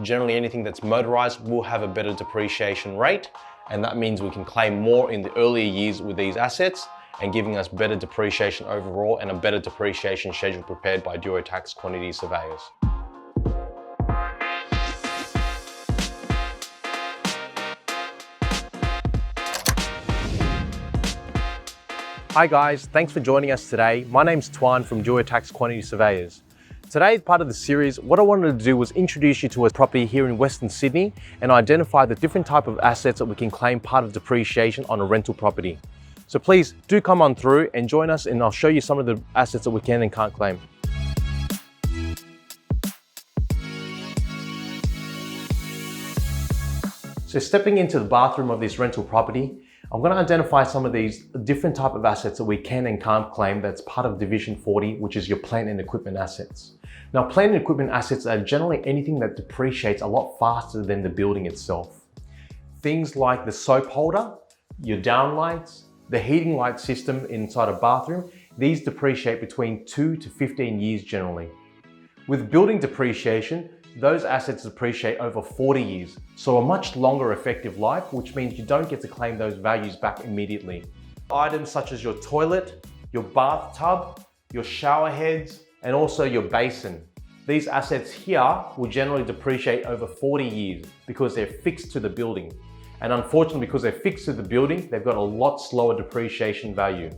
Generally, anything that's motorized will have a better depreciation rate, and that means we can claim more in the earlier years with these assets and giving us better depreciation overall and a better depreciation schedule prepared by Durotax Quantity Surveyors. Hi guys, thanks for joining us today. My name's Tuan from Durotax Quantity Surveyors. Today, part of the series, what I wanted to do was introduce you to a property here in Western Sydney and identify the different type of assets that we can claim part of depreciation on a rental property. So please do come on through and join us, and I'll show you some of the assets that we can and can't claim. So stepping into the bathroom of this rental property, I'm going to identify some of these different type of assets that we can and can't claim that's part of Division 40, which is your plant and equipment assets. Now, plant and equipment assets are generally anything that depreciates a lot faster than the building itself. Things like the soap holder, your downlights, the heating light system inside a bathroom, these depreciate between 2 to 15 years generally. With building depreciation, those assets depreciate over 40 years, so a much longer effective life, which means you don't get to claim those values back immediately. Items such as your toilet, your bathtub, your shower heads, and also your basin. These assets here will generally depreciate over 40 years because they're fixed to the building. And unfortunately, because they're fixed to the building, they've got a lot slower depreciation value.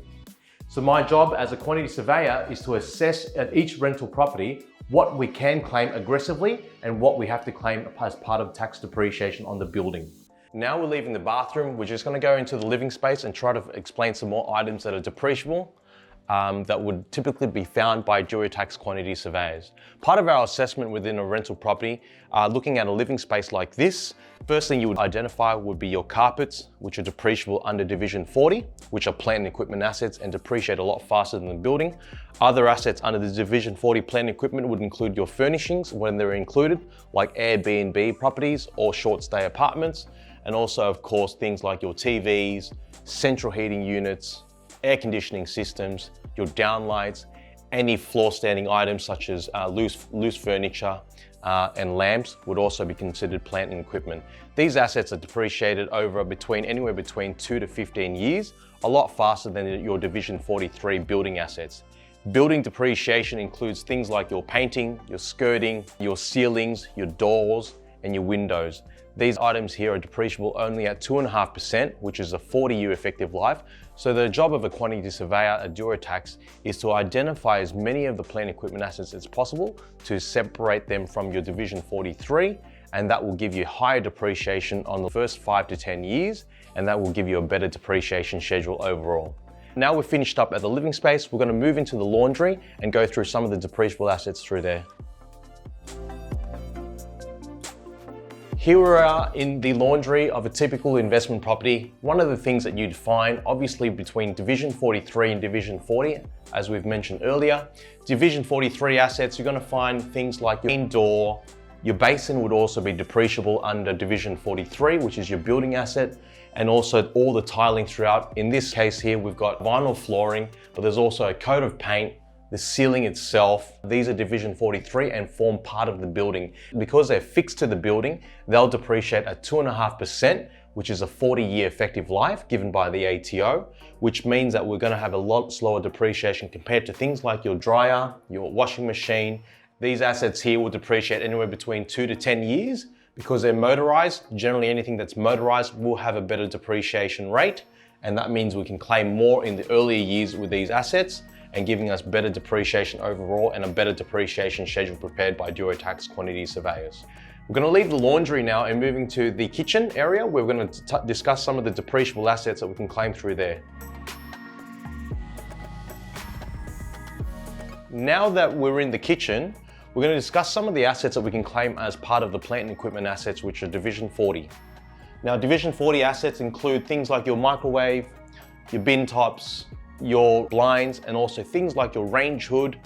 So my job as a quantity surveyor is to assess at each rental property what we can claim aggressively and what we have to claim as part of tax depreciation on the building. Now we're leaving the bathroom, we're just going to go into the living space and try to explain some more items that are depreciable that would typically be found by Durotax Quantity Surveyors. Part of our assessment within a rental property, looking at a living space like this, first thing you would identify would be your carpets, which are depreciable under Division 40, which are plant and equipment assets and depreciate a lot faster than the building. Other assets under the Division 40 plant and equipment would include your furnishings when they're included, like Airbnb properties or short stay apartments. And also, of course, things like your TVs, central heating units, air conditioning systems, your downlights, any floor standing items such as loose furniture and lamps would also be considered plant and equipment. These assets are depreciated over anywhere between 2 to 15 years, a lot faster than your Division 43 building assets. Building depreciation includes things like your painting, your skirting, your ceilings, your doors, and your windows. These items here are depreciable only at 2.5%, which is a 40-year effective life. So the job of a quantity surveyor at Durotax is to identify as many of the plant equipment assets as possible to separate them from your Division 43, and that will give you higher depreciation on the first 5 to 10 years, and that will give you a better depreciation schedule overall. Now we're finished up at the living space, we're going to move into the laundry and go through some of the depreciable assets through there. Here we are in the laundry of a typical investment property. One of the things that you'd find, obviously, between Division 43 and Division 40, as we've mentioned earlier, Division 43 assets, you're going to find things like your main door. Your basin would also be depreciable under Division 43, which is your building asset, and also all the tiling throughout. In this case here, we've got vinyl flooring, but there's also a coat of paint, the ceiling itself. These are Division 43 and form part of the building. Because they're fixed to the building, they'll depreciate at 2.5%, which is a 40-year effective life given by the ATO, which means that we're going to have a lot slower depreciation compared to things like your dryer, your washing machine. These assets here will depreciate anywhere between 2 to 10 years. Because they're motorized, generally anything that's motorized will have a better depreciation rate, and that means we can claim more in the earlier years with these assets and giving us better depreciation overall and a better depreciation schedule prepared by Durotax Quantity Surveyors. We're going to leave the laundry now and moving to the kitchen area where we're going to discuss some of the depreciable assets that we can claim through there. Now that we're in the kitchen, we're going to discuss some of the assets that we can claim as part of the plant and equipment assets, which are Division 40. Now, Division 40 assets include things like your microwave, your bin tops, your blinds, and also things like your range hood,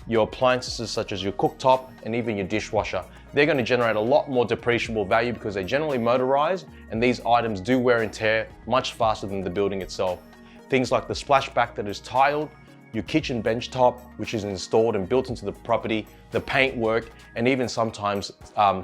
your appliances such as your cooktop, and even your dishwasher. They're going to generate a lot more depreciable value because they're generally motorized, and these items do wear and tear much faster than the building itself. Things like the splashback that is tiled, your kitchen bench top, which is installed and built into the property, the paint work, and even sometimes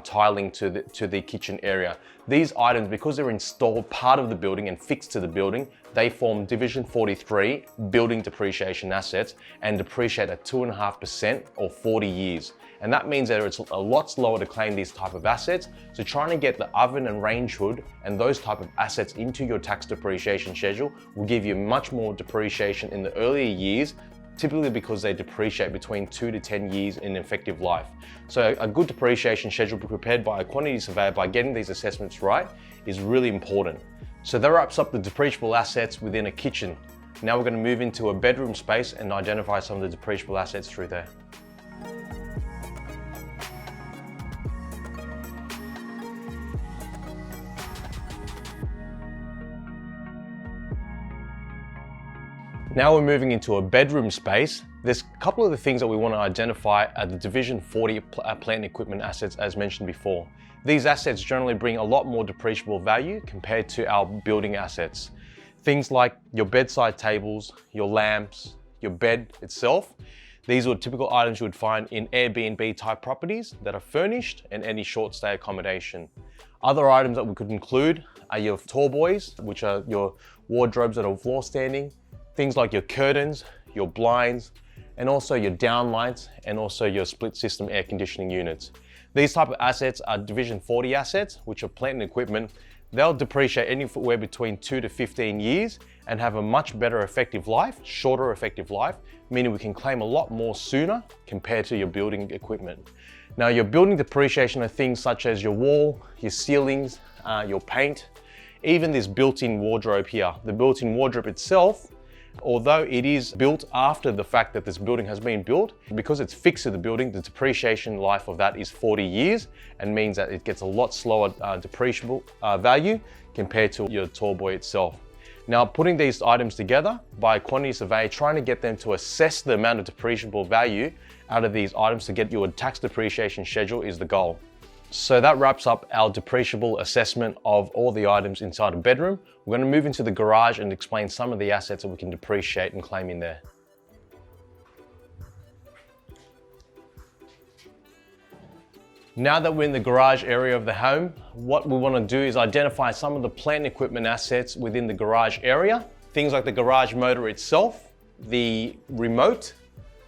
tiling to the kitchen area. These items, because they're installed part of the building and fixed to the building, they form Division 43 building depreciation assets and depreciate at 2.5% or 40 years. And that means that it's a lot slower to claim these type of assets. So trying to get the oven and range hood and those type of assets into your tax depreciation schedule will give you much more depreciation in the earlier years, typically because they depreciate between 2 to 10 years in effective life. So a good depreciation schedule prepared by a quantity surveyor by getting these assessments right is really important. So that wraps up the depreciable assets within a kitchen. Now we're going to move into a bedroom space and identify some of the depreciable assets through there. Now we're moving into a bedroom space. There's a couple of the things that we want to identify are the Division 40 plant and equipment assets as mentioned before. These assets generally bring a lot more depreciable value compared to our building assets. Things like your bedside tables, your lamps, your bed itself. These are typical items you would find in Airbnb type properties that are furnished and any short stay accommodation. Other items that we could include are your tall boys, which are your wardrobes that are floor standing. Things like your curtains, your blinds, and also your downlights, and also your split system air conditioning units. These type of assets are Division 40 assets, which are plant and equipment. They'll depreciate anywhere between 2 to 15 years and have a much better effective life, shorter effective life, meaning we can claim a lot more sooner compared to your building equipment. Now, your building depreciation are things such as your wall, your ceilings, your paint, even this built-in wardrobe here. The built-in wardrobe itself, although it is built after the fact that this building has been built, because it's fixed to the building, the depreciation life of that is 40 years and means that it gets a lot slower depreciable value compared to your tall boy itself. Now, putting these items together by a quantity survey, trying to get them to assess the amount of depreciable value out of these items to get you a tax depreciation schedule is the goal. So that wraps up our depreciable assessment of all the items inside a bedroom. We're going to move into the garage and explain some of the assets that we can depreciate and claim in there. Now that we're in the garage area of the home, what we want to do is identify some of the plant and equipment assets within the garage area. Things like the garage motor itself, the remote,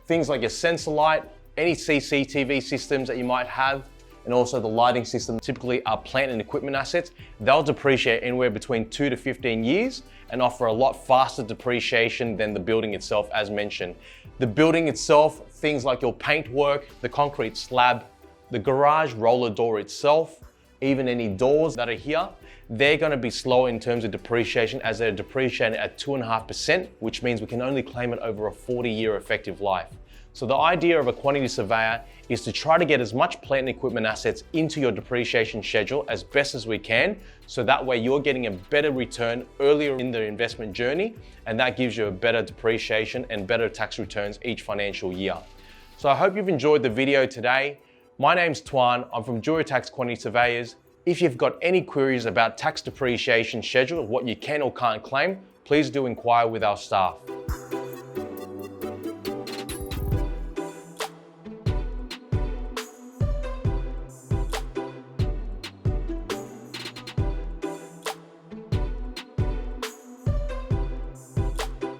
things like your sensor light, any CCTV systems that you might have, and also the lighting system typically are plant and equipment assets. They'll depreciate anywhere between 2 to 15 years and offer a lot faster depreciation than the building itself, as mentioned. The building itself, things like your paint work, the concrete slab, the garage roller door itself, even any doors that are here, they're going to be slower in terms of depreciation as they're depreciating at 2.5%, which means we can only claim it over a 40-year effective life. So the idea of a quantity surveyor is to try to get as much plant and equipment assets into your depreciation schedule as best as we can, so that way you're getting a better return earlier in the investment journey, and that gives you a better depreciation and better tax returns each financial year. So I hope you've enjoyed the video today. My name's Tuan, I'm from Jewellery Tax Quantity Surveyors. If you've got any queries about tax depreciation schedule, what you can or can't claim, please do inquire with our staff.